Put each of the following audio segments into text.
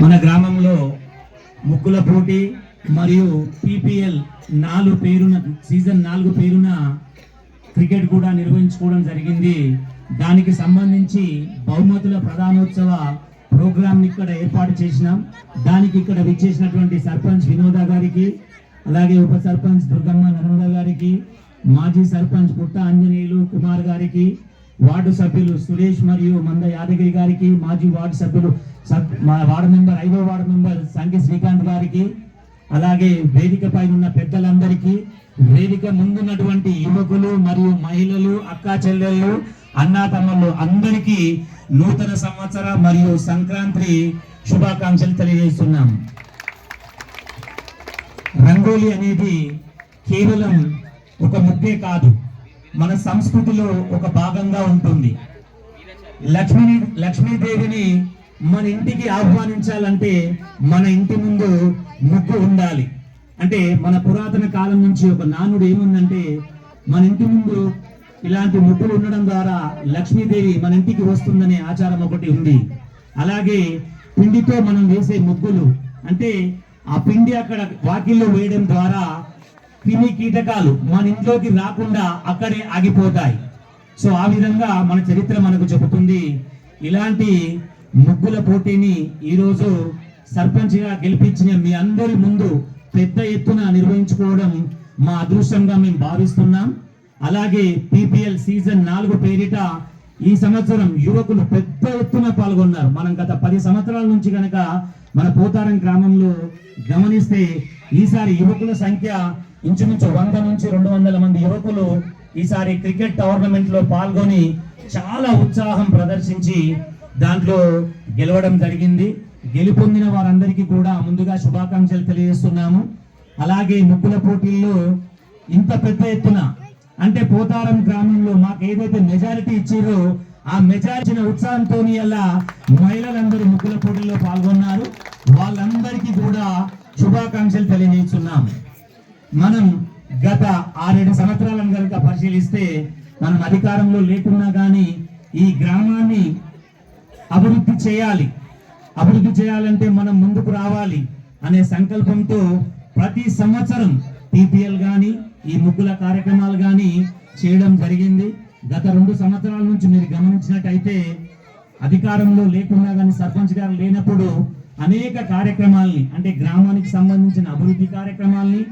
మన గ్రామంలో ముగ్గుల పోటీ మరియు PPL 4 పేరున సీజన్ 4 పేరున క్రికెట్ కూడా నిర్వహించుకోవడం జరిగింది. దానికి సంబంధించి బహుమతుల ప్రధానోత్సవ ప్రోగ్రామ్ ఇక్కడ ఏర్పాటు చేసినాం. దానికి ఇక్కడ విచ్చేసినటువంటి సర్పంచ్ వినోద గారికి, అలాగే ఉప సర్పంచ్ దుర్గమ్మ నరంద గారికి, మాజీ సర్పంచ్ పుట్ట ఆంజనేయులు కుమార్ గారికి, వార్డు సభ్యులు సురేష్ మరియు మంద యాదగిరి గారికి, మాజీ వార్డు సభ్యులు వార్డు మెంబర్ 5వ వార్డు మెంబర్ సంఖ్య శ్రీకాంత్ గారికి, అలాగే వేదిక పైన ఉన్న పెద్దలందరికీ, వేదిక ముందున్నటువంటి యువకులు మరియు మహిళలు, అక్కా చెల్లెళ్ళు, అన్నా తమ్ముళ్ళు అందరికీ నూతన సంవత్సర మరియు సంక్రాంతి శుభాకాంక్షలు తెలియజేస్తున్నాం. రంగోలి అనేది కేవలం ఒక ముగ్గే కాదు, మన సంస్కృతిలో ఒక భాగంగా ఉంటుంది. లక్ష్మీదేవిని మన ఇంటికి ఆహ్వానించాలంటే మన ఇంటి ముందు ముగ్గు ఉండాలి. అంటే మన పురాతన కాలం నుంచి ఒక నానుడు ఏముందంటే, మన ఇంటి ముందు ఇలాంటి ముగ్గులు ఉండడం ద్వారా లక్ష్మీదేవి మన ఇంటికి వస్తుందనే ఆచారం ఒకటి ఉంది. అలాగే పిండితో మనం వేసే ముగ్గులు, అంటే ఆ పిండి అక్కడ వాకిల్లో వేయడం ద్వారా క్రిమి కీటకాలు మన ఇంట్లోకి రాకుండా అక్కడే ఆగిపోతాయి. సో ఆ విధంగా మన చరిత్ర మనకు చెబుతుంది. ఇలాంటి ముగ్గుల పోటీని ఈరోజు సర్పంచ్గా గెలిపించిన మీ అందరి ముందు పెద్ద ఎత్తున నిర్వహించుకోవడం మా అదృష్టంగా మేము భావిస్తున్నాం. అలాగే PPL సీజన్ 4 పేరిట ఈ సంవత్సరం యువకులు పెద్ద ఎత్తున పాల్గొన్నారు. మనం గత 10 సంవత్సరాల నుంచి కనుక మన పోతారం గ్రామంలో గమనిస్తే ఈసారి యువకుల సంఖ్య ఇంచుమించు 100 నుంచి 200 మంది యువకులు ఈసారి క్రికెట్ టోర్నమెంట్ లో పాల్గొని చాలా ఉత్సాహం ప్రదర్శించి దాంట్లో గెలవడం జరిగింది. గెలుపొందిన వారందరికీ కూడా ముందుగా శుభాకాంక్షలు తెలియజేస్తున్నాము. అలాగే ముగ్గుల పోటీల్లో ఇంత పెద్ద ఎత్తున, అంటే పోతారం గ్రామంలో మాకు ఏదైతే మెజారిటీ ఇచ్చారో ఆ మెజారిటీ ఉత్సాహంతో అలా మహిళలందరూ ముగ్గుల పోటీల్లో పాల్గొన్నారు. వాళ్ళందరికీ కూడా శుభాకాంక్షలు తెలియజేస్తున్నాం. మనం గత 6-7 సంవత్సరాలను కనుక పరిశీలిస్తే, మనం అధికారంలో లేకున్నా కానీ ఈ గ్రామాన్ని అభివృద్ధి చేయాలంటే మనం ముందుకు రావాలి అనే సంకల్పంతో ప్రతి సంవత్సరం PPL కానీ ఈ ముగ్గుల కార్యక్రమాలు కానీ చేయడం జరిగింది. గత 2 సంవత్సరాల నుంచి మీరు గమనించినట్టయితే అధికారంలో లేకున్నా కానీ సర్పంచ్ గారు లేనప్పుడు అనేక కార్యక్రమాల్ని, అంటే గ్రామానికి సంబంధించిన అభివృద్ధి కార్యక్రమాల్ని,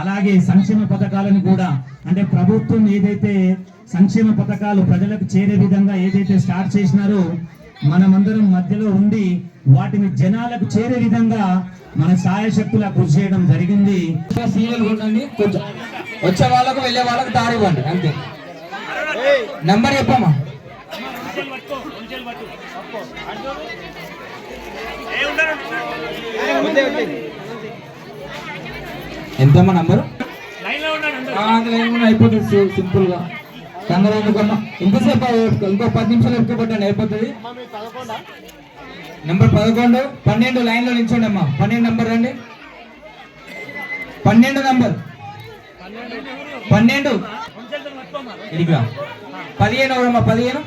అలాగే సంక్షేమ పథకాలను కూడా, అంటే ప్రభుత్వం ఏదైతే సంక్షేమ పథకాలు ప్రజలకు చేరే విధంగా ఏదైతే స్టార్ట్ చేసినారో మనమందరం మధ్యలో ఉండి వాటిని జనాలకు చేరే విధంగా మన సాయశక్తులా కృషి చేయడం జరిగింది. వచ్చే వాళ్ళకు వెళ్ళే వాళ్ళకు దారి ఇవ్వండి అంతే. నంబర్ చెప్పమ్మా. ఎంతమ్మా నంబరు? అయిపోతుంది సింపుల్ గా. కంగారు ఇంతసేపు ఇంకో 10 నిమిషాలు ఎక్కువ అయిపోతుంది. నెంబర్ 11, 12 లైన్ లో నిల్చోండి అమ్మా. 12 నంబర్ రండి. 12 నంబర్ 12 ఇదిగా 15 ఎవరమ్మా? 15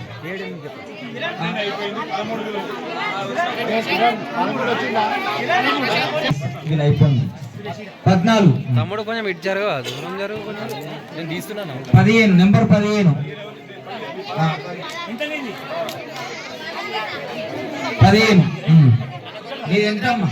ఇది అయిపోయింది. 14 తమ్ముడు కొంచెం ఇచ్చారు కదా, దూరం జరుగు కొంచెం, నేను తీస్తున్నాను. 15 నెంబర్ 15 15 నీది ఎంత అమ్మా?